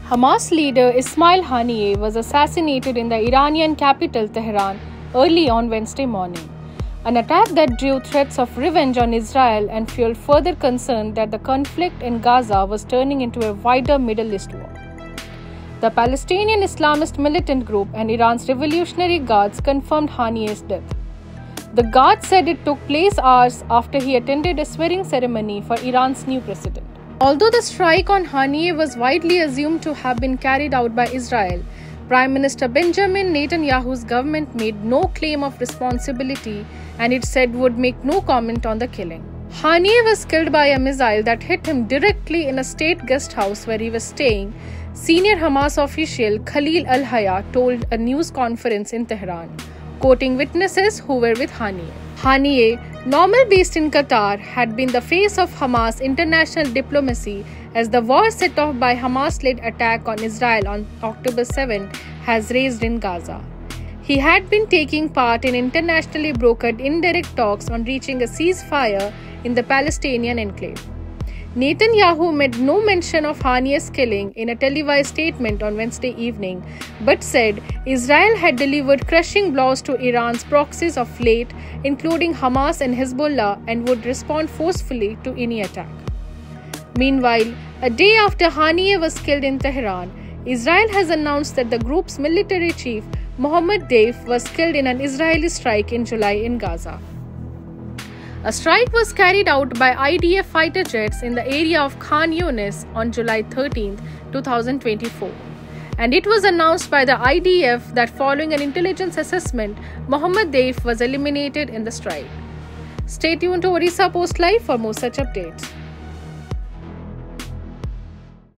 Hamas leader Ismail Haniyeh was assassinated in the Iranian capital Tehran early on Wednesday morning, an attack that drew threats of revenge on Israel and fueled further concern that the conflict in Gaza was turning into a wider Middle East war. The Palestinian Islamist militant group and Iran's Revolutionary Guards confirmed Haniyeh's death. The Guards said it took place hours after he attended a swearing ceremony for Iran's new president. Although the strike on Haniyeh was widely assumed to have been carried out by Israel, Prime Minister Benjamin Netanyahu's government made no claim of responsibility and it said would make no comment on the killing. Haniyeh was killed by a missile that hit him directly in a state guest house where he was staying, senior Hamas official Khalil al-Hayya told a news conference in Tehran, quoting witnesses who were with Haniyeh. Haniyeh, normally based in Qatar, had been the face of Hamas international diplomacy as the war set off by Hamas-led attack on Israel on October 7 has raised in Gaza. He had been taking part in internationally brokered indirect talks on reaching a ceasefire in the Palestinian enclave. Netanyahu made no mention of Haniyeh's killing in a televised statement on Wednesday evening, but said Israel had delivered crushing blows to Iran's proxies of late, including Hamas and Hezbollah, and would respond forcefully to any attack. Meanwhile, a day after Haniyeh was killed in Tehran, Israel has announced that the group's military chief, Mohammad Deif, was killed in an Israeli strike in July in Gaza. A strike was carried out by IDF fighter jets in the area of Khan Yunis on July 13, 2024. And it was announced by the IDF that following an intelligence assessment, Mohammad Deif was eliminated in the strike. Stay tuned to Orissa Post Live for more such updates.